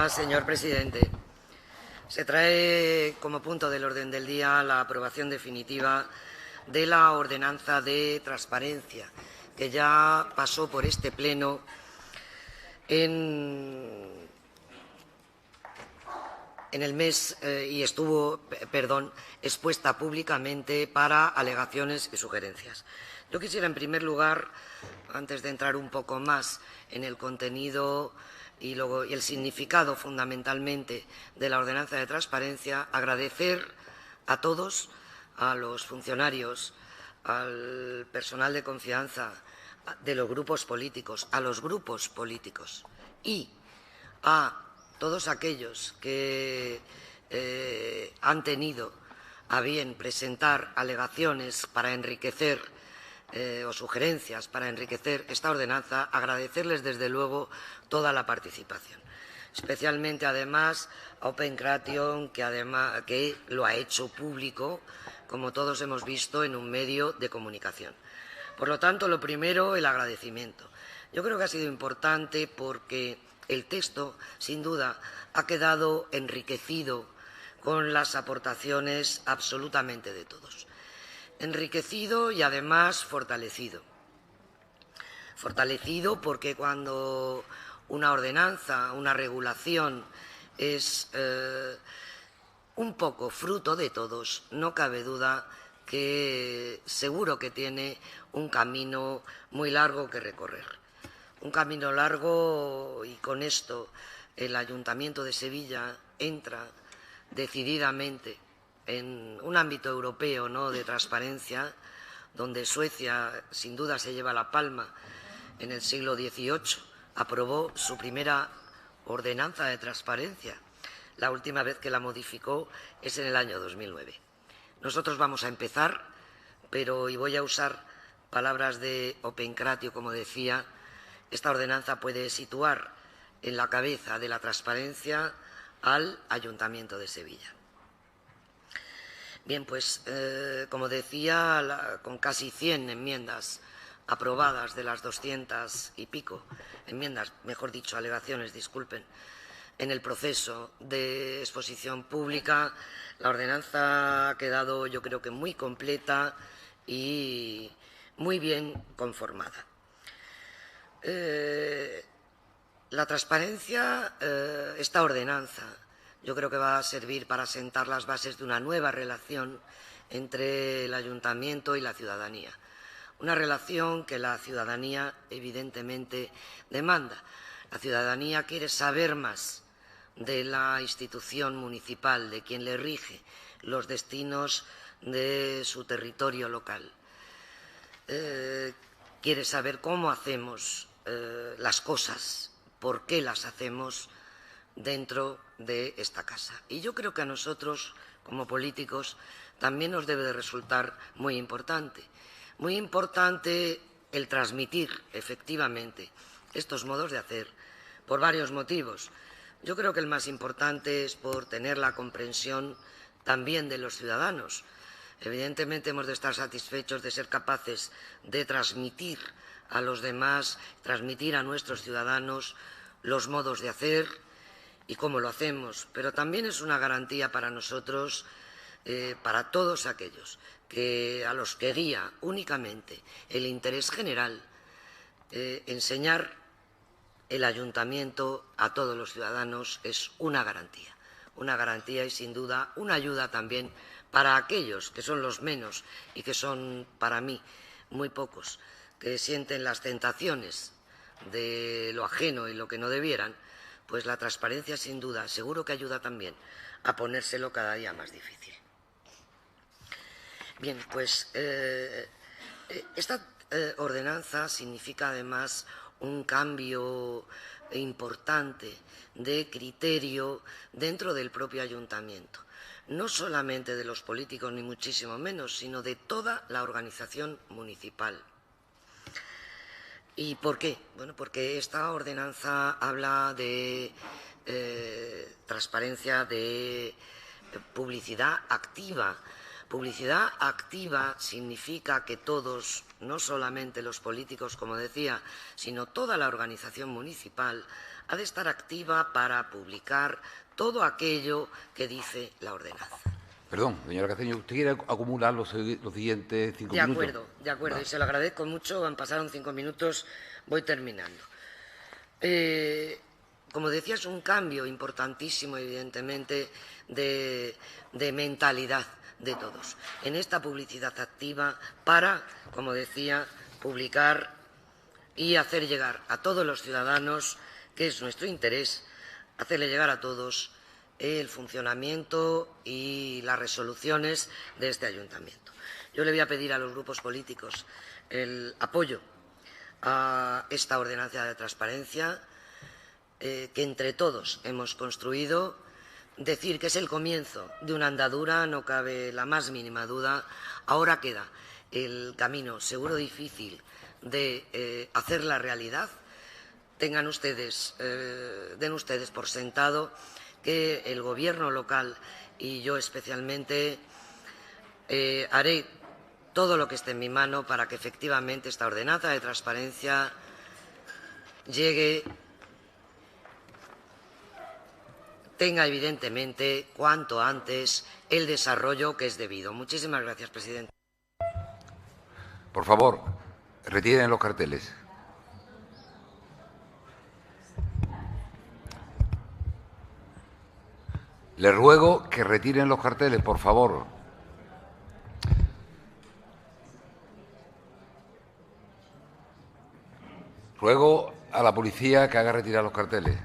Gracias, señor presidente. Se trae como punto del orden del día la aprobación definitiva de la ordenanza de transparencia, que ya pasó por este pleno en el mes y estuvo, expuesta públicamente para alegaciones y sugerencias. Yo quisiera, en primer lugar, antes de entrar un poco más en el contenido y el significado fundamentalmente de la ordenanza de transparencia, agradecer a todos, a los funcionarios, al personal de confianza de los grupos políticos, a los grupos políticos y a todos aquellos que han tenido a bien presentar alegaciones para enriquecer o sugerencias para enriquecer esta ordenanza, agradecerles desde luego toda la participación. Especialmente, además, a Open Cration, que lo ha hecho público, como todos hemos visto, en un medio de comunicación. Por lo tanto, lo primero, el agradecimiento. Yo creo que ha sido importante porque el texto, sin duda, ha quedado enriquecido con las aportaciones absolutamente de todos. Enriquecido y, además, fortalecido. Fortalecido porque cuando una ordenanza, una regulación es un poco fruto de todos, no cabe duda que seguro que tiene un camino muy largo que recorrer. Un camino largo, y con esto el Ayuntamiento de Sevilla entra decididamente en un ámbito europeo, ¿no?, de transparencia, donde Suecia sin duda se lleva la palma. En el siglo XVIII aprobó su primera ordenanza de transparencia. La última vez que la modificó es en el año 2009. Nosotros vamos a empezar, pero, y voy a usar palabras de Open Cration, como decía, esta ordenanza puede situar en la cabeza de la transparencia al Ayuntamiento de Sevilla. Bien, pues, como decía, con casi 100 enmiendas aprobadas de las 200 y pico enmiendas, mejor dicho, alegaciones, disculpen, en el proceso de exposición pública, la ordenanza ha quedado, yo creo que muy completa y muy bien conformada. La transparencia, esta ordenanza, yo creo que va a servir para sentar las bases de una nueva relación entre el Ayuntamiento y la ciudadanía. Una relación que la ciudadanía evidentemente demanda. La ciudadanía quiere saber más de la institución municipal, de quien le rige los destinos de su territorio local. Quiere saber cómo hacemos las cosas, por qué las hacemos dentro de esta casa. Y yo creo que a nosotros, como políticos, también nos debe de resultar muy importante el transmitir efectivamente estos modos de hacer por varios motivos. Yo creo que el más importante es por tener la comprensión también de los ciudadanos. Evidentemente hemos de estar satisfechos de ser capaces de transmitir a los demás, transmitir a nuestros ciudadanos los modos de hacer y cómo lo hacemos, pero también es una garantía para nosotros, para todos aquellos a los que guía únicamente el interés general, enseñar el Ayuntamiento a todos los ciudadanos es una garantía y sin duda una ayuda también para aquellos que son los menos y que son para mí muy pocos, que sienten las tentaciones de lo ajeno y lo que no debieran. Pues la transparencia, sin duda, seguro que ayuda también a ponérselo cada día más difícil. Bien, pues esta ordenanza significa además un cambio importante de criterio dentro del propio ayuntamiento. No solamente de los políticos, ni muchísimo menos, sino de toda la organización municipal. ¿Y por qué? Bueno, porque esta ordenanza habla de transparencia, de publicidad activa. Publicidad activa significa que todos, no solamente los políticos, como decía, sino toda la organización municipal, ha de estar activa para publicar todo aquello que dice la ordenanza. Perdón, señora Castaño, ¿usted quiere acumular los siguientes 5 minutos? De acuerdo, y se lo agradezco mucho. Pasaron 5 minutos, voy terminando. Como decía, es un cambio importantísimo, evidentemente, de mentalidad de todos. En esta publicidad activa para, como decía, publicar y hacer llegar a todos los ciudadanos, que es nuestro interés, hacerle llegar a todos el funcionamiento y las resoluciones de este ayuntamiento. Yo le voy a pedir a los grupos políticos el apoyo a esta ordenanza de transparencia que entre todos hemos construido. Decir que es el comienzo de una andadura, no cabe la más mínima duda. Ahora queda el camino seguro difícil de hacerla realidad. Den ustedes por sentado que el Gobierno local y yo especialmente haré todo lo que esté en mi mano para que efectivamente esta ordenanza de transparencia tenga evidentemente cuanto antes el desarrollo que es debido. Muchísimas gracias, presidente. Por favor, retiren los carteles. Les ruego que retiren los carteles, por favor. Ruego a la policía que haga retirar los carteles.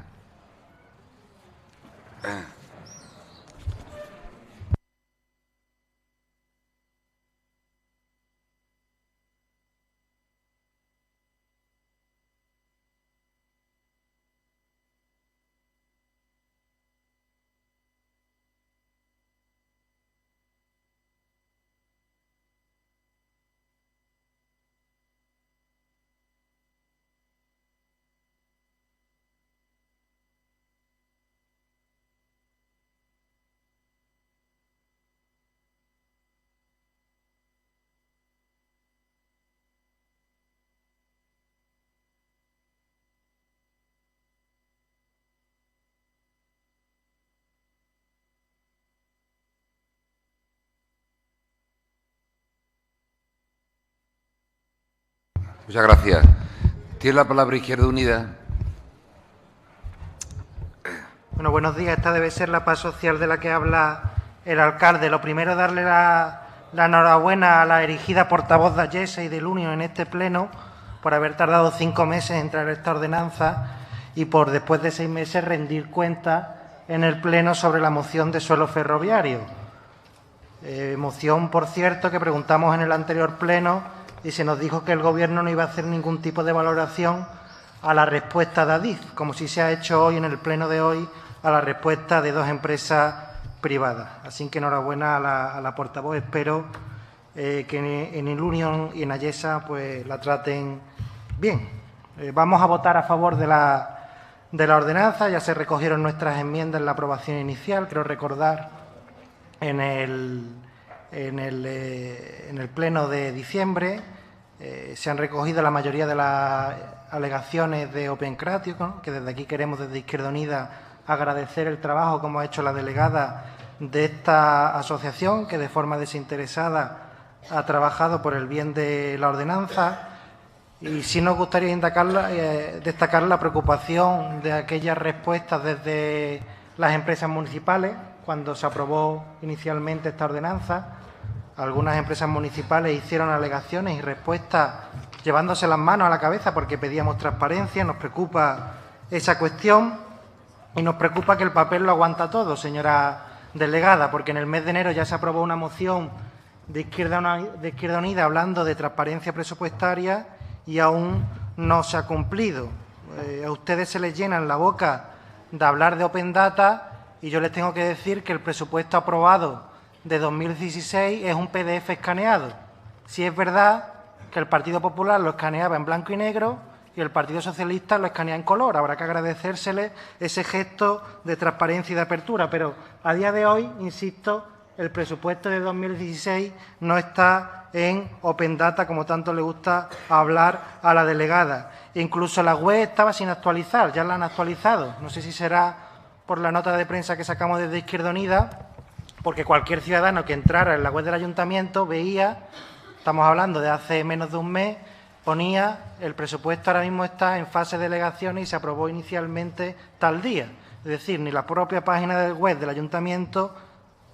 Muchas gracias. Tiene la palabra Izquierda Unida. Bueno, buenos días. Esta debe ser la paz social de la que habla el alcalde. Lo primero, darle la enhorabuena a la erigida portavoz de Ayesa y del Unión en este pleno por haber tardado 5 meses en traer esta ordenanza y por, después de 6 meses, rendir cuenta en el pleno sobre la moción de suelo ferroviario. Moción, por cierto, que preguntamos en el anterior pleno y se nos dijo que el Gobierno no iba a hacer ningún tipo de valoración a la respuesta de Adif, como si se ha hecho hoy en el pleno de hoy a la respuesta de 2 empresas privadas. Así que enhorabuena a la portavoz. Espero que en el Unión y en Ayesa pues la traten bien. Vamos a votar a favor de la ordenanza. Ya se recogieron nuestras enmiendas en la aprobación inicial. Quiero recordar en el pleno de diciembre se han recogido la mayoría de las alegaciones de Opencratio, ¿no? Que desde aquí queremos, desde Izquierda Unida, agradecer el trabajo como ha hecho la delegada de esta asociación, que de forma desinteresada ha trabajado por el bien de la ordenanza. Y sí nos gustaría destacar la preocupación de aquellas respuestas desde las empresas municipales cuando se aprobó inicialmente esta ordenanza. Algunas empresas municipales hicieron alegaciones y respuestas llevándose las manos a la cabeza porque pedíamos transparencia. Nos preocupa esa cuestión y nos preocupa que el papel lo aguanta todo, señora delegada, porque en el mes de enero ya se aprobó una moción de Izquierda Unida hablando de transparencia presupuestaria y aún no se ha cumplido. A ustedes se les llena la boca de hablar de Open Data y yo les tengo que decir que el presupuesto aprobado de 2016 es un PDF escaneado. Si es verdad que el Partido Popular lo escaneaba en blanco y negro y el Partido Socialista lo escanea en color. Habrá que agradecérsele ese gesto de transparencia y de apertura, pero a día de hoy, insisto, el presupuesto de 2016 no está en Open Data, como tanto le gusta hablar a la delegada. Incluso la web estaba sin actualizar, ya la han actualizado. No sé si será por la nota de prensa que sacamos desde Izquierda Unida, porque cualquier ciudadano que entrara en la web del ayuntamiento veía, estamos hablando de hace menos de un mes, ponía el presupuesto ahora mismo está en fase de delegaciones y se aprobó inicialmente tal día. Es decir, ni la propia página de web del ayuntamiento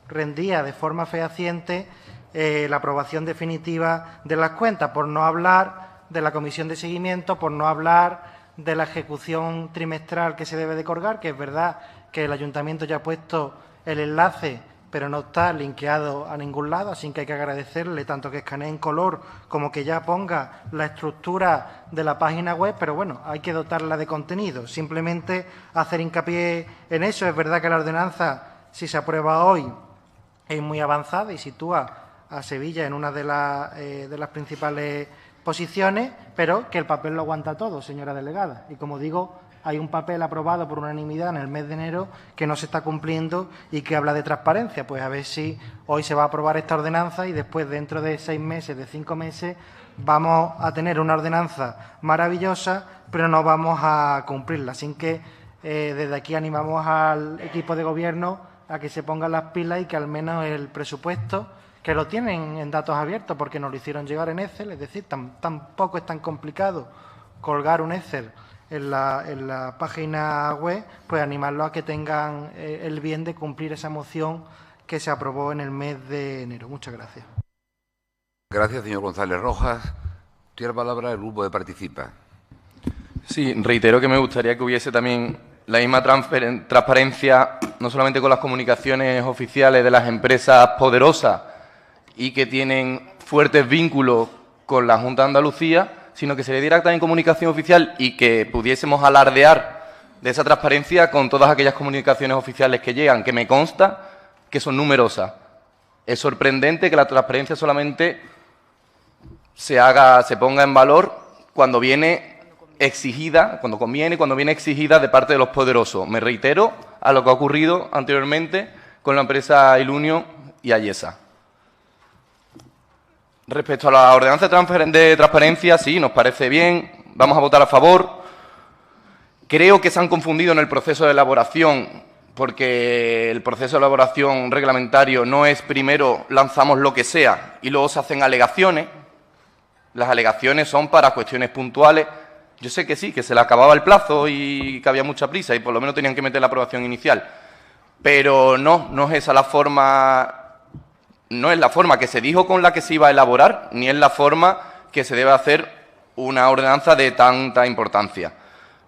rendía de forma fehaciente la aprobación definitiva de las cuentas, por no hablar de la comisión de seguimiento, por no hablar de la ejecución trimestral que se debe de colgar, que es verdad que el ayuntamiento ya ha puesto el enlace, pero no está linkeado a ningún lado, así que hay que agradecerle tanto que escanee en color como que ya ponga la estructura de la página web, pero bueno, hay que dotarla de contenido. Simplemente hacer hincapié en eso. Es verdad que la ordenanza, si se aprueba hoy, es muy avanzada y sitúa a Sevilla en una de las principales posiciones, pero que el papel lo aguanta todo, señora delegada. Y como digo, hay un papel aprobado por unanimidad en el mes de enero que no se está cumpliendo y que habla de transparencia. Pues a ver si hoy se va a aprobar esta ordenanza y después, dentro de 6 meses, de 5 meses, vamos a tener una ordenanza maravillosa, pero no vamos a cumplirla. Así que desde aquí animamos al equipo de gobierno a que se pongan las pilas y que al menos el presupuesto, que lo tienen en datos abiertos porque nos lo hicieron llegar en Excel, es decir, tampoco es tan complicado colgar un Excel en la página web, pues animarlos a que tengan el bien de cumplir esa moción que se aprobó en el mes de enero. Muchas gracias. Gracias, señor González Rojas. Tiene la palabra el Grupo de Participa. Sí, reitero que me gustaría que hubiese también la misma transparencia, no solamente con las comunicaciones oficiales de las empresas poderosas y que tienen fuertes vínculos con la Junta de Andalucía, sino que se le diera también comunicación oficial y que pudiésemos alardear de esa transparencia con todas aquellas comunicaciones oficiales que llegan, que me consta que son numerosas. Es sorprendente que la transparencia solamente se ponga en valor cuando viene exigida, cuando conviene, cuando viene exigida de parte de los poderosos. Me reitero a lo que ha ocurrido anteriormente con la empresa Ilunio y Ayesa. Respecto a la ordenanza de transparencia, sí, nos parece bien, vamos a votar a favor. Creo que se han confundido en el proceso de elaboración, porque el proceso de elaboración reglamentario no es primero lanzamos lo que sea y luego se hacen alegaciones. Las alegaciones son para cuestiones puntuales. Yo sé que sí, que se le acababa el plazo y que había mucha prisa y por lo menos tenían que meter la aprobación inicial. Pero no es esa la forma. No es la forma que se dijo con la que se iba a elaborar, ni es la forma que se debe hacer una ordenanza de tanta importancia.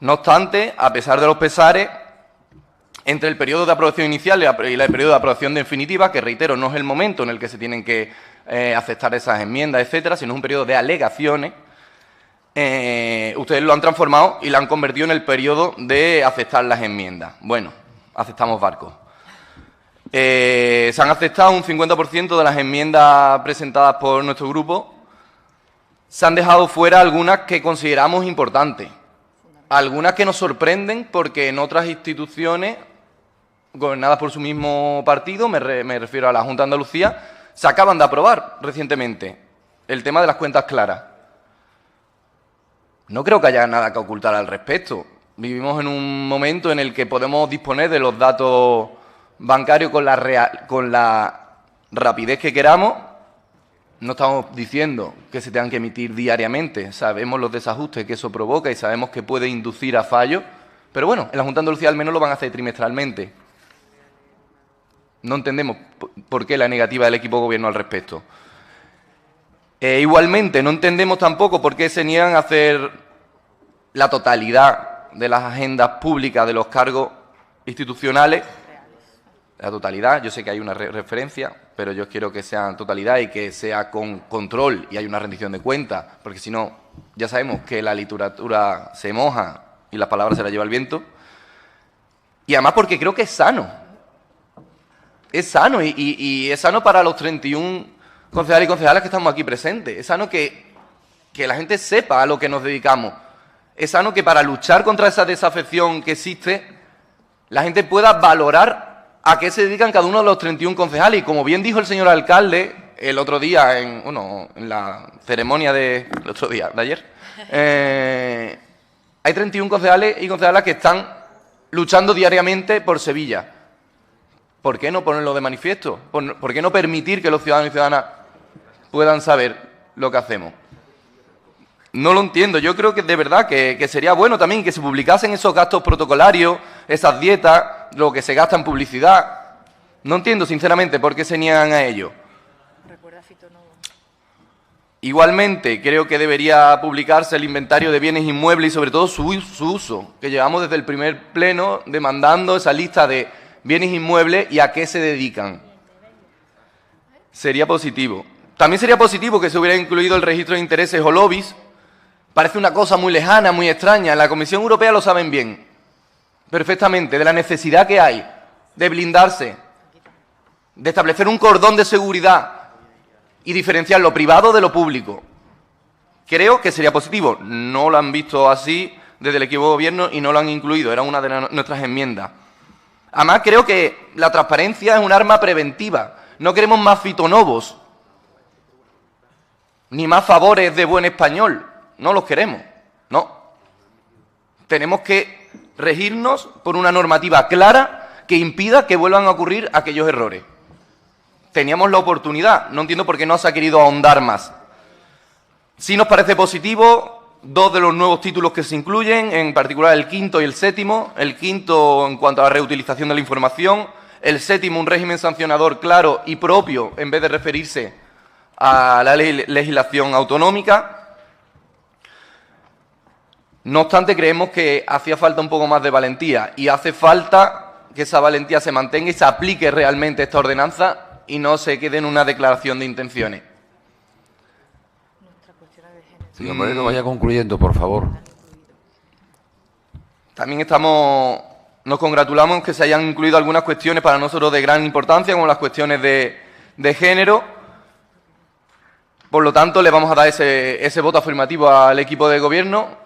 No obstante, a pesar de los pesares, entre el periodo de aprobación inicial y el periodo de aprobación definitiva, que reitero, no es el momento en el que se tienen que aceptar esas enmiendas, etcétera, sino es un periodo de alegaciones, ustedes lo han transformado y lo han convertido en el periodo de aceptar las enmiendas. Bueno, aceptamos barcos. Se han aceptado un 50% de las enmiendas presentadas por nuestro grupo. Se han dejado fuera algunas que consideramos importantes. Algunas que nos sorprenden porque en otras instituciones gobernadas por su mismo partido, me refiero a la Junta de Andalucía, se acaban de aprobar recientemente el tema de las cuentas claras. No creo que haya nada que ocultar al respecto. Vivimos en un momento en el que podemos disponer de los datos bancarios con la rapidez que queramos. No estamos diciendo que se tengan que emitir diariamente. Sabemos los desajustes que eso provoca y sabemos que puede inducir a fallos. Pero bueno, en la Junta de Andalucía al menos lo van a hacer trimestralmente. No entendemos por qué la negativa del equipo de gobierno al respecto. Igualmente, no entendemos tampoco por qué se niegan a hacer la totalidad de las agendas públicas de los cargos institucionales. La totalidad, yo sé que hay una referencia, pero yo quiero que sea en totalidad y que sea con control y hay una rendición de cuentas, porque si no, ya sabemos que la literatura se moja y las palabras se las lleva el viento. Y además porque creo que es sano. Es sano y es sano para los 31 concejales y concejales que estamos aquí presentes. Es sano que la gente sepa a lo que nos dedicamos. Es sano que para luchar contra esa desafección que existe, la gente pueda valorar a qué se dedican cada uno de los 31 concejales. Y como bien dijo el señor alcalde el otro día, en la ceremonia del otro día, de ayer, hay 31 concejales y concejalas que están luchando diariamente por Sevilla. ¿Por qué no ponerlo de manifiesto? ¿Por qué no permitir que los ciudadanos y ciudadanas puedan saber lo que hacemos? No lo entiendo. Yo creo que de verdad que sería bueno también que se publicasen esos gastos protocolarios, esas dietas, lo que se gasta en publicidad. No entiendo, sinceramente, por qué se niegan a ello. Igualmente, creo que debería publicarse el inventario de bienes inmuebles y, sobre todo, su uso, que llevamos desde el primer pleno demandando esa lista de bienes inmuebles y a qué se dedican. Sería positivo. También sería positivo que se hubiera incluido el registro de intereses o lobbies. Parece una cosa muy lejana, muy extraña. En la Comisión Europea lo saben bien, perfectamente, de la necesidad que hay de blindarse, de establecer un cordón de seguridad y diferenciar lo privado de lo público. Creo que sería positivo. No lo han visto así desde el equipo de gobierno y no lo han incluido. Era una de nuestras enmiendas. Además, creo que la transparencia es un arma preventiva. No queremos más fitonobos, ni más favores de buen español. No los queremos, no. Tenemos que regirnos por una normativa clara que impida que vuelvan a ocurrir aquellos errores. Teníamos la oportunidad, no entiendo por qué no se ha querido ahondar más. Sí nos parece positivo 2 de los nuevos títulos que se incluyen, en particular el 5º y el 7º. El 5º en cuanto a la reutilización de la información, el 7º un régimen sancionador claro y propio en vez de referirse a la legislación autonómica. No obstante, creemos que hacía falta un poco más de valentía y hace falta que esa valentía se mantenga y se aplique realmente esta ordenanza y no se quede en una declaración de intenciones. Señor Moreno, vaya concluyendo, por favor. También nos congratulamos que se hayan incluido algunas cuestiones para nosotros de gran importancia, como las cuestiones de género. Por lo tanto, le vamos a dar ese voto afirmativo al equipo de gobierno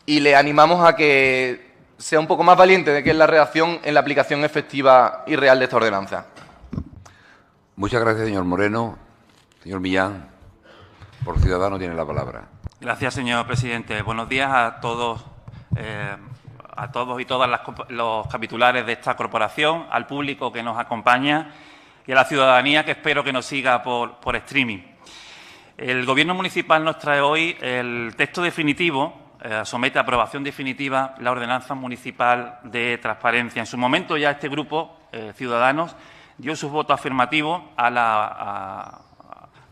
y le animamos a que sea un poco más valiente de que es la redacción en la aplicación efectiva y real de esta ordenanza. Muchas gracias, señor Moreno. Señor Millán, por Ciudadanos tiene la palabra. Gracias, señor presidente. Buenos días a todos y todas los capitulares de esta corporación, al público que nos acompaña y a la ciudadanía que espero que nos siga por streaming. El Gobierno municipal nos trae hoy el texto definitivo, somete a aprobación definitiva la ordenanza municipal de transparencia. En su momento ya este grupo, Ciudadanos, dio su voto afirmativo a la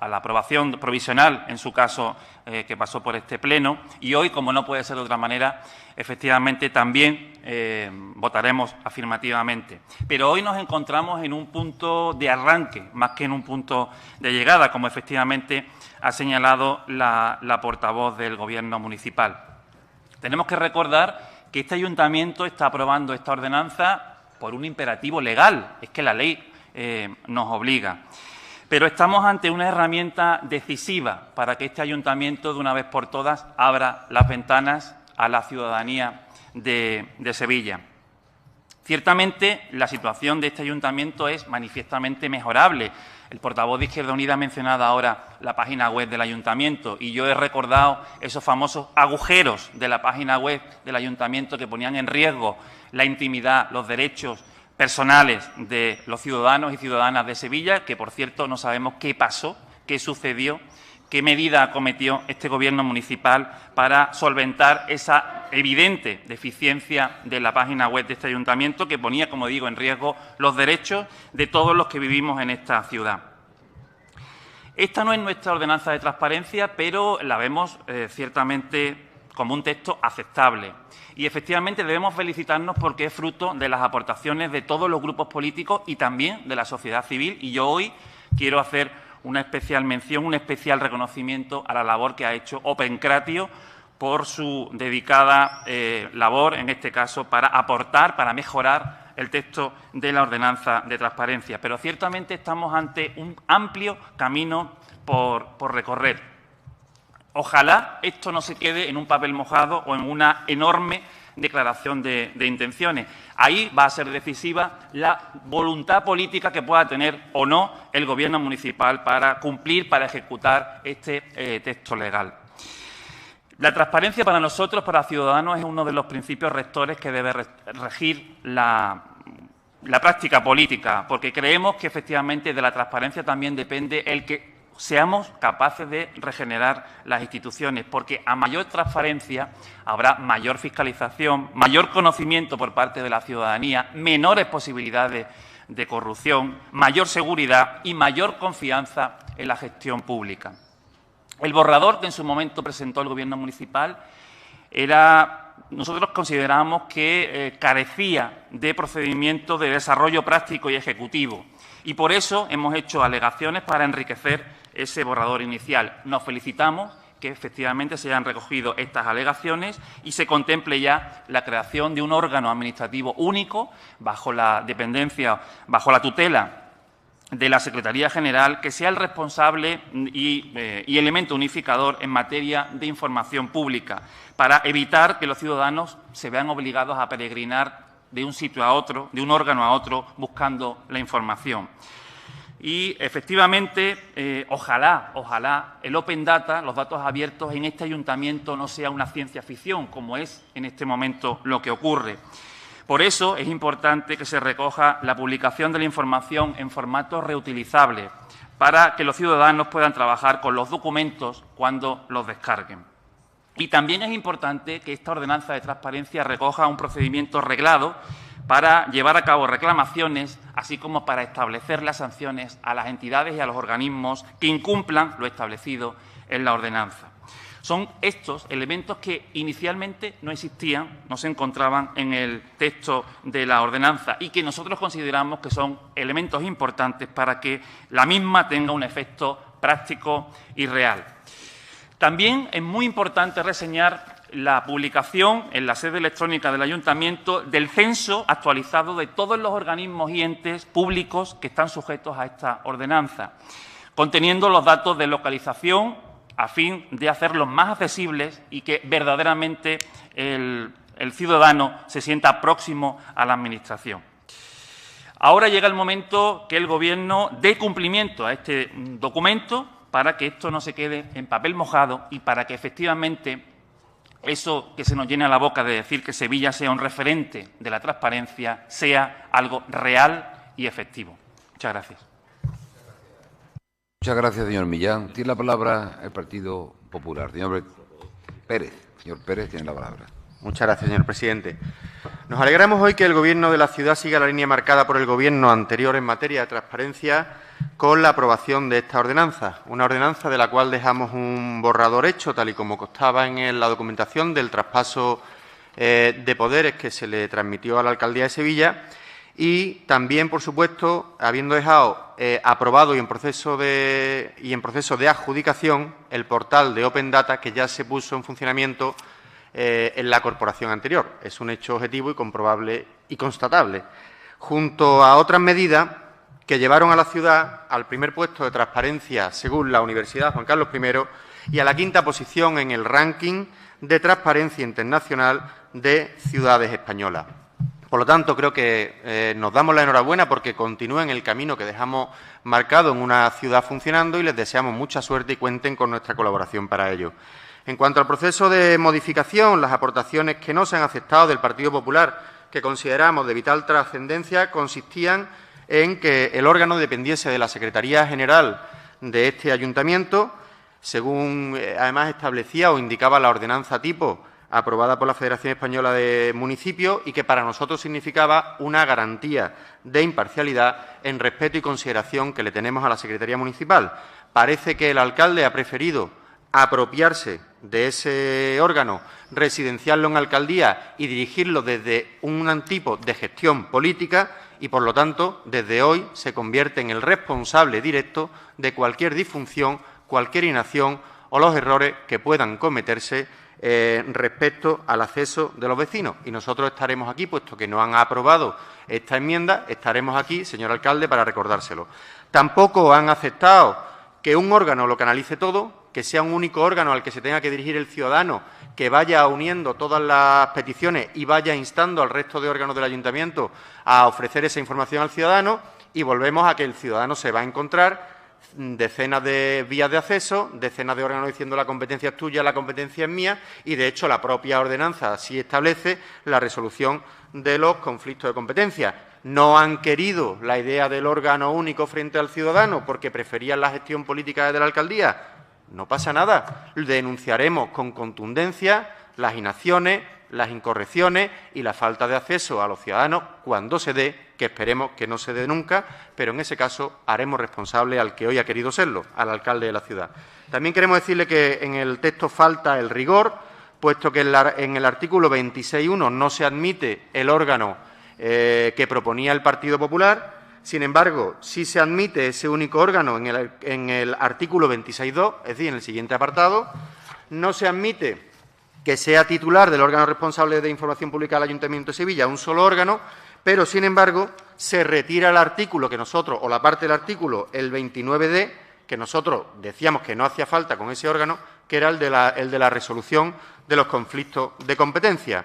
aprobación provisional, en su caso, que pasó por este pleno. Y hoy, como no puede ser de otra manera, efectivamente también votaremos afirmativamente. Pero hoy nos encontramos en un punto de arranque, más que en un punto de llegada, como efectivamente ha señalado la portavoz del Gobierno municipal. Tenemos que recordar que este ayuntamiento está aprobando esta ordenanza por un imperativo legal. Es que la ley nos obliga. Pero estamos ante una herramienta decisiva para que este ayuntamiento, de una vez por todas, abra las ventanas a la ciudadanía de Sevilla. Ciertamente, la situación de este ayuntamiento es manifiestamente mejorable. El portavoz de Izquierda Unida ha mencionado ahora la página web del ayuntamiento y yo he recordado esos famosos agujeros de la página web del ayuntamiento que ponían en riesgo la intimidad, los derechos personales de los ciudadanos y ciudadanas de Sevilla, que, por cierto, no sabemos qué pasó, qué sucedió, qué medida acometió este Gobierno municipal para solventar esa evidente deficiencia de la página web de este ayuntamiento que ponía, como digo, en riesgo los derechos de todos los que vivimos en esta ciudad. Esta no es nuestra ordenanza de transparencia, pero la vemos ciertamente como un texto aceptable. Y, efectivamente, debemos felicitarnos porque es fruto de las aportaciones de todos los grupos políticos y también de la sociedad civil. Y yo hoy quiero hacer una especial mención, un especial reconocimiento a la labor que ha hecho Opencratio por su dedicada labor, en este caso, para aportar, para mejorar el texto de la ordenanza de transparencia. Pero ciertamente estamos ante un amplio camino por recorrer. Ojalá esto no se quede en un papel mojado o en una enorme declaración de intenciones. Ahí va a ser decisiva la voluntad política que pueda tener o no el Gobierno municipal para cumplir, para ejecutar este texto legal. La transparencia para nosotros, para Ciudadanos, es uno de los principios rectores que debe regir la práctica política, porque creemos que efectivamente de la transparencia también depende el que seamos capaces de regenerar las instituciones, porque a mayor transparencia habrá mayor fiscalización, mayor conocimiento por parte de la ciudadanía, menores posibilidades de corrupción, mayor seguridad y mayor confianza en la gestión pública. El borrador que en su momento presentó el Gobierno municipal nosotros consideramos que carecía de procedimientos de desarrollo práctico y ejecutivo, y por eso hemos hecho alegaciones para enriquecer ese borrador inicial. Nos felicitamos que efectivamente se hayan recogido estas alegaciones y se contemple ya la creación de un órgano administrativo único bajo la dependencia, bajo la tutela de la Secretaría General, que sea el responsable y elemento unificador en materia de información pública, para evitar que los ciudadanos se vean obligados a peregrinar de un sitio a otro, de un órgano a otro, buscando la información. Y, efectivamente, ojalá el Open Data, los datos abiertos en este ayuntamiento no sea una ciencia ficción, como es en este momento lo que ocurre. Por eso es importante que se recoja la publicación de la información en formato reutilizable, para que los ciudadanos puedan trabajar con los documentos cuando los descarguen. Y también es importante que esta ordenanza de transparencia recoja un procedimiento reglado para llevar a cabo reclamaciones, así como para establecer las sanciones a las entidades y a los organismos que incumplan lo establecido en la ordenanza. Son estos elementos que inicialmente no existían, no se encontraban en el texto de la ordenanza y que nosotros consideramos que son elementos importantes para que la misma tenga un efecto práctico y real. También es muy importante reseñar la publicación en la sede electrónica del Ayuntamiento del censo actualizado de todos los organismos y entes públicos que están sujetos a esta ordenanza, conteniendo los datos de localización a fin de hacerlos más accesibles y que verdaderamente el ciudadano se sienta próximo a la Administración. Ahora llega el momento que el Gobierno dé cumplimiento a este documento para que esto no se quede en papel mojado y para que efectivamente eso que se nos llena la boca de decir que Sevilla sea un referente de la transparencia sea algo real y efectivo. Muchas gracias. Muchas gracias, señor Millán. Tiene la palabra el Partido Popular. Señor Pérez. Señor Pérez tiene la palabra. Muchas gracias, señor presidente. Nos alegramos hoy que el Gobierno de la ciudad siga la línea marcada por el Gobierno anterior en materia de transparencia con la aprobación de esta ordenanza. Una ordenanza de la cual dejamos un borrador hecho, tal y como constaba en la documentación del traspaso de poderes que se le transmitió a la Alcaldía de Sevilla. Y también, por supuesto, habiendo dejado aprobado y en proceso de adjudicación el portal de Open Data que ya se puso en funcionamiento en la corporación anterior. Es un hecho objetivo y comprobable y constatable. Junto a otras medidas que llevaron a la ciudad al primer puesto de transparencia según la Universidad Juan Carlos I y a la quinta posición en el ranking de transparencia internacional de ciudades españolas. Por lo tanto, creo que nos damos la enhorabuena porque continúen el camino que dejamos marcado en una ciudad funcionando y les deseamos mucha suerte y cuenten con nuestra colaboración para ello. En cuanto al proceso de modificación, las aportaciones que no se han aceptado del Partido Popular, que consideramos de vital trascendencia, consistían en que el órgano dependiese de la Secretaría General de este Ayuntamiento, según además establecía o indicaba la ordenanza tipo aprobada por la Federación Española de Municipios y que para nosotros significaba una garantía de imparcialidad en respeto y consideración que le tenemos a la Secretaría Municipal. Parece que el alcalde ha preferido apropiarse de ese órgano, residenciarlo en alcaldía y dirigirlo desde un tipo de gestión política y, por lo tanto, desde hoy se convierte en el responsable directo de cualquier disfunción, cualquier inacción o los errores que puedan cometerse respecto al acceso de los vecinos. Y nosotros estaremos aquí, puesto que no han aprobado esta enmienda, estaremos aquí, señor alcalde, para recordárselo. Tampoco han aceptado que un órgano lo canalice todo, que sea un único órgano al que se tenga que dirigir el ciudadano, que vaya uniendo todas las peticiones y vaya instando al resto de órganos del ayuntamiento a ofrecer esa información al ciudadano, y volvemos a que el ciudadano se va a encontrar decenas de vías de acceso, decenas de órganos diciendo la competencia es tuya, la competencia es mía, y de hecho la propia ordenanza así establece la resolución de los conflictos de competencia. No han querido la idea del órgano único frente al ciudadano porque preferían la gestión política de la alcaldía. No pasa nada. Denunciaremos con contundencia las inacciones, las incorrecciones y la falta de acceso a los ciudadanos cuando se dé, que esperemos que no se dé nunca, pero en ese caso haremos responsable al que hoy ha querido serlo, al alcalde de la ciudad. También queremos decirle que en el texto falta el rigor, puesto que en el artículo 26.1 no se admite el órgano que proponía el Partido Popular. Sin embargo, sí se admite ese único órgano en el artículo 26.2, es decir, en el siguiente apartado. No se admite que sea titular del órgano responsable de información pública del Ayuntamiento de Sevilla un solo órgano, pero, sin embargo, se retira el artículo que nosotros, o la parte del artículo, el 29D, que nosotros decíamos que no hacía falta con ese órgano, que era el de la resolución de los conflictos de competencia.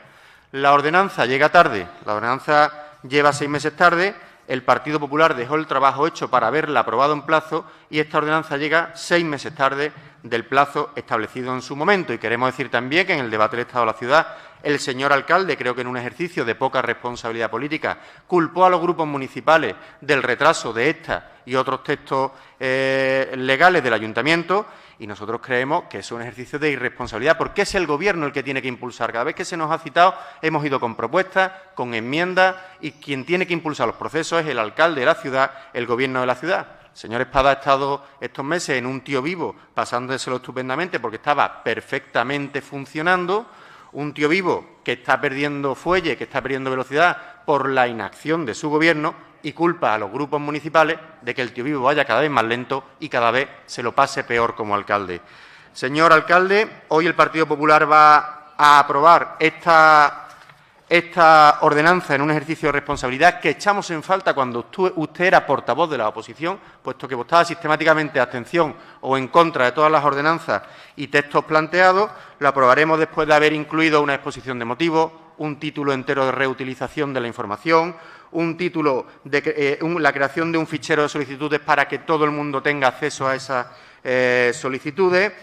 La ordenanza llega tarde, la ordenanza lleva 6 meses tarde. El Partido Popular dejó el trabajo hecho para haberla aprobado en plazo y esta ordenanza llega 6 meses tarde del plazo establecido en su momento. Y queremos decir también que en el debate del Estado de la Ciudad el señor alcalde, creo que en un ejercicio de poca responsabilidad política, culpó a los grupos municipales del retraso de esta y otros textos legales del ayuntamiento, y nosotros creemos que es un ejercicio de irresponsabilidad, porque es el Gobierno el que tiene que impulsar. Cada vez que se nos ha citado hemos ido con propuestas, con enmiendas, y quien tiene que impulsar los procesos es el alcalde de la ciudad, el Gobierno de la ciudad. El señor Espada ha estado estos meses en un tío vivo, pasándoselo estupendamente porque estaba perfectamente funcionando, un tío vivo que está perdiendo fuelle, que está perdiendo velocidad por la inacción de su Gobierno, y culpa a los grupos municipales de que el tío vivo vaya cada vez más lento y cada vez se lo pase peor como alcalde. Señor alcalde, hoy el Partido Popular va a aprobar esta ordenanza en un ejercicio de responsabilidad que echamos en falta cuando usted era portavoz de la oposición, puesto que votaba sistemáticamente abstención o en contra de todas las ordenanzas y textos planteados. Lo aprobaremos después de haber incluido una exposición de motivos, un título entero de reutilización de la información, un título de la creación de un fichero de solicitudes para que todo el mundo tenga acceso a esas solicitudes,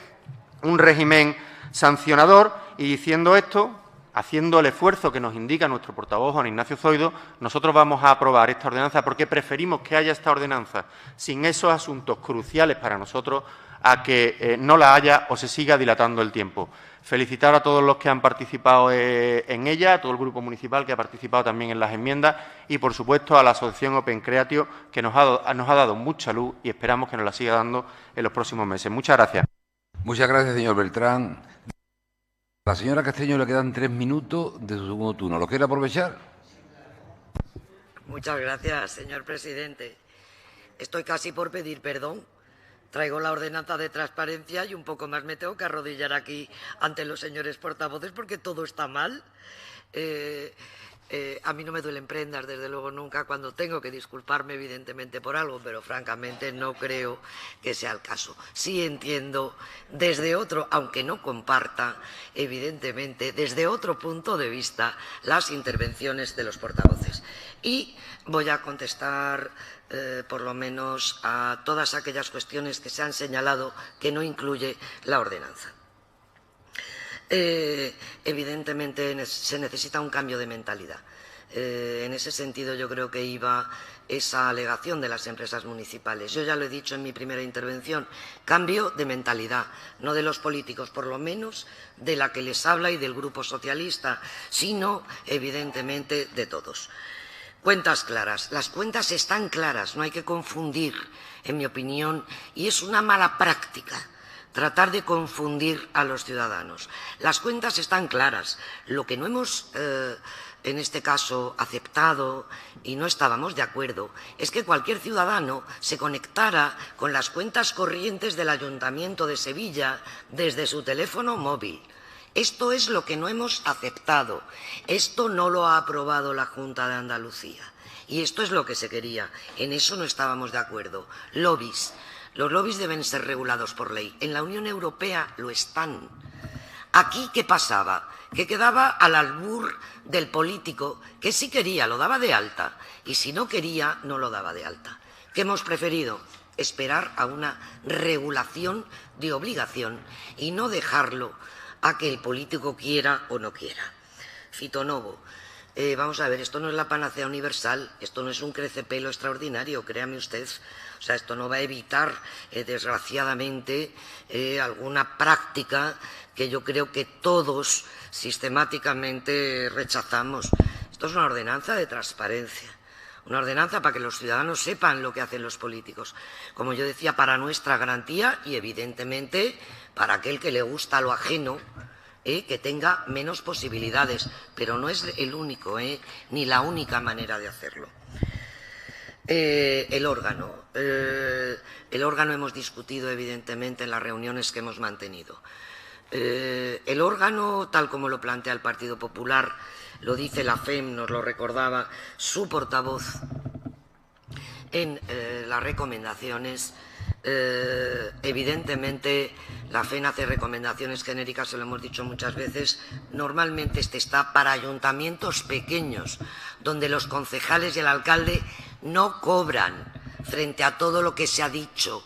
un régimen sancionador. Y diciendo esto, haciendo el esfuerzo que nos indica nuestro portavoz, Juan Ignacio Zoido, nosotros vamos a aprobar esta ordenanza porque preferimos que haya esta ordenanza sin esos asuntos cruciales para nosotros a que no la haya o se siga dilatando el tiempo. Felicitar a todos los que han participado en ella, a todo el grupo municipal que ha participado también en las enmiendas y, por supuesto, a la asociación Open Creatio, que nos ha dado mucha luz y esperamos que nos la siga dando en los próximos meses. Muchas gracias. Muchas gracias, señor Beltrán. A la señora Castelló le quedan 3 minutos de su segundo turno. ¿Lo quiere aprovechar? Muchas gracias, señor presidente. Estoy casi por pedir perdón. Traigo la ordenanza de transparencia y un poco más me tengo que arrodillar aquí ante los señores portavoces porque todo está mal. A mí no me duelen prendas, desde luego nunca, cuando tengo que disculparme evidentemente por algo, pero francamente no creo que sea el caso. Sí entiendo desde otro, aunque no comparta, evidentemente, desde otro punto de vista las intervenciones de los portavoces. Y voy a contestar por lo menos a todas aquellas cuestiones que se han señalado que no incluye la ordenanza. Evidentemente se necesita un cambio de mentalidad. En ese sentido yo creo que iba esa alegación de las empresas municipales. Yo ya lo he dicho en mi primera intervención, cambio de mentalidad, no de los políticos, por lo menos de la que les habla y del Grupo Socialista, sino evidentemente de todos. Cuentas claras. Las cuentas están claras, no hay que confundir, en mi opinión, y es una mala práctica tratar de confundir a los ciudadanos. Las cuentas están claras. Lo que no hemos, en este caso, aceptado y no estábamos de acuerdo es que cualquier ciudadano se conectara con las cuentas corrientes del Ayuntamiento de Sevilla desde su teléfono móvil. Esto es lo que no hemos aceptado. Esto no lo ha aprobado la Junta de Andalucía. Y esto es lo que se quería. En eso no estábamos de acuerdo. Lobbies. Los lobbies deben ser regulados por ley. En la Unión Europea lo están. Aquí, ¿qué pasaba? Que quedaba al albur del político, que si quería lo daba de alta y si no quería no lo daba de alta. ¿Qué hemos preferido? Esperar a una regulación de obligación y no dejarlo a que el político quiera o no quiera. Fitonovo. Vamos a ver, esto no es la panacea universal, esto no es un crecepelo extraordinario, créame usted. O sea, esto no va a evitar, desgraciadamente, alguna práctica que yo creo que todos sistemáticamente rechazamos. Esto es una ordenanza de transparencia, una ordenanza para que los ciudadanos sepan lo que hacen los políticos. Como yo decía, para nuestra garantía y, evidentemente, para aquel que le gusta lo ajeno, que tenga menos posibilidades, pero no es el único, ni la única manera de hacerlo. El órgano. El órgano hemos discutido, evidentemente, en las reuniones que hemos mantenido. El órgano, tal como lo plantea el Partido Popular, lo dice la FEM, nos lo recordaba su portavoz en las recomendaciones. Evidentemente, la FEN hace recomendaciones genéricas, se lo hemos dicho muchas veces. Normalmente este está para ayuntamientos pequeños, donde los concejales y el alcalde no cobran frente a todo lo que se ha dicho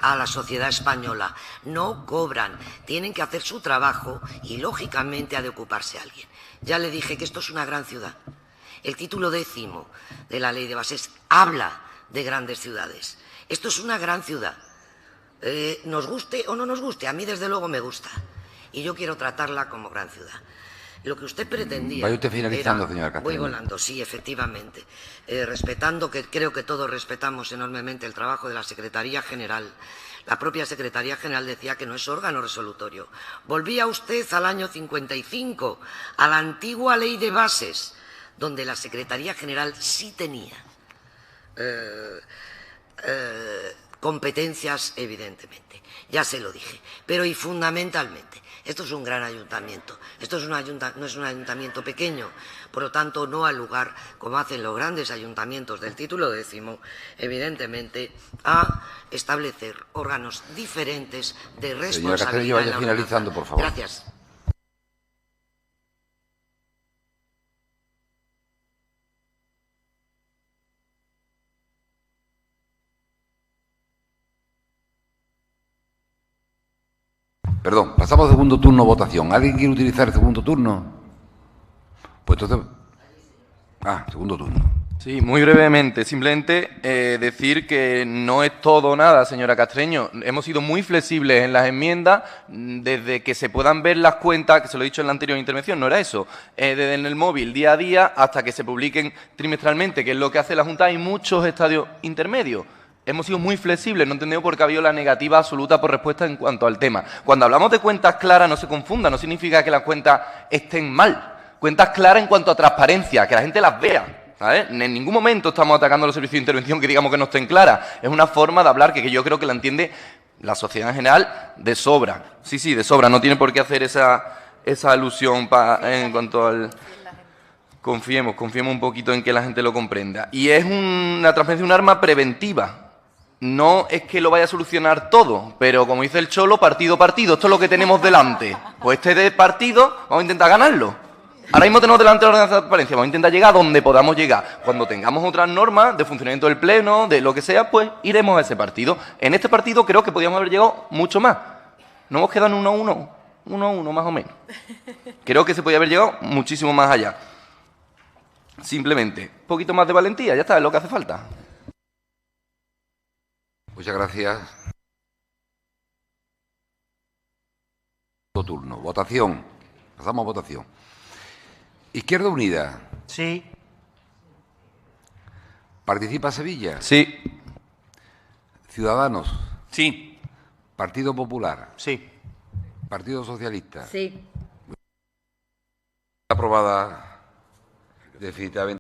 a la sociedad española. No cobran, tienen que hacer su trabajo y, lógicamente, ha de ocuparse alguien. Ya le dije que esto es una gran ciudad. El título 10º de la Ley de Bases habla de grandes ciudades. Esto es una gran ciudad. Nos guste o no nos guste, a mí desde luego me gusta. Y yo quiero tratarla como gran ciudad. Lo que usted pretendía... Vaya usted finalizando, señora Castaño. Voy volando, sí, efectivamente. Respetando, que creo que todos respetamos enormemente el trabajo de la Secretaría General. La propia Secretaría General decía que no es órgano resolutorio. Volvía usted al año 55, a la antigua Ley de Bases, donde la Secretaría General sí tenía competencias, evidentemente. Ya se lo dije. Pero y fundamentalmente, esto es un gran ayuntamiento. Esto es no es un ayuntamiento pequeño. Por lo tanto, no al lugar, como hacen los grandes ayuntamientos del título 10º, evidentemente, a establecer órganos diferentes de responsabilidad. Señora Castaño, vaya finalizando, por favor. Gracias. Perdón, pasamos al segundo turno, votación. ¿Alguien quiere utilizar el segundo turno? Pues entonces... segundo turno. Sí, muy brevemente. Simplemente decir que no es todo o nada, señora Castreño. Hemos sido muy flexibles en las enmiendas desde que se puedan ver las cuentas, que se lo he dicho en la anterior intervención, no era eso, desde en el móvil día a día hasta que se publiquen trimestralmente, que es lo que hace la Junta. Hay muchos estadios intermedios. Hemos sido muy flexibles, no entendemos por qué ha habido la negativa absoluta por respuesta en cuanto al tema. Cuando hablamos de cuentas claras, no se confunda, no significa que las cuentas estén mal. Cuentas claras en cuanto a transparencia, que la gente las vea, ¿sabes? En ningún momento estamos atacando los servicios de intervención que digamos que no estén claras. Es una forma de hablar que yo creo que la entiende la sociedad en general de sobra. Sí, de sobra, no tiene por qué hacer esa alusión en cuanto al... Confiemos un poquito en que la gente lo comprenda. Y es una transparencia, un arma preventiva. No es que lo vaya a solucionar todo, pero como dice el Cholo, partido, esto es lo que tenemos delante. Pues este de partido vamos a intentar ganarlo. Ahora mismo tenemos delante la ordenanza de transparencia, vamos a intentar llegar a donde podamos llegar. Cuando tengamos otras normas de funcionamiento del Pleno, de lo que sea, pues iremos a ese partido. En este partido creo que podríamos haber llegado mucho más. No hemos quedado en 1-1 más o menos. Creo que se podría haber llegado muchísimo más allá. Simplemente, un poquito más de valentía, ya está, es lo que hace falta. Muchas gracias. Turno. Votación. Pasamos a votación. Izquierda Unida. Sí. ¿Participa Sevilla? Sí. Ciudadanos. Sí. Partido Popular. Sí. Partido Socialista. Sí. Aprobada definitivamente.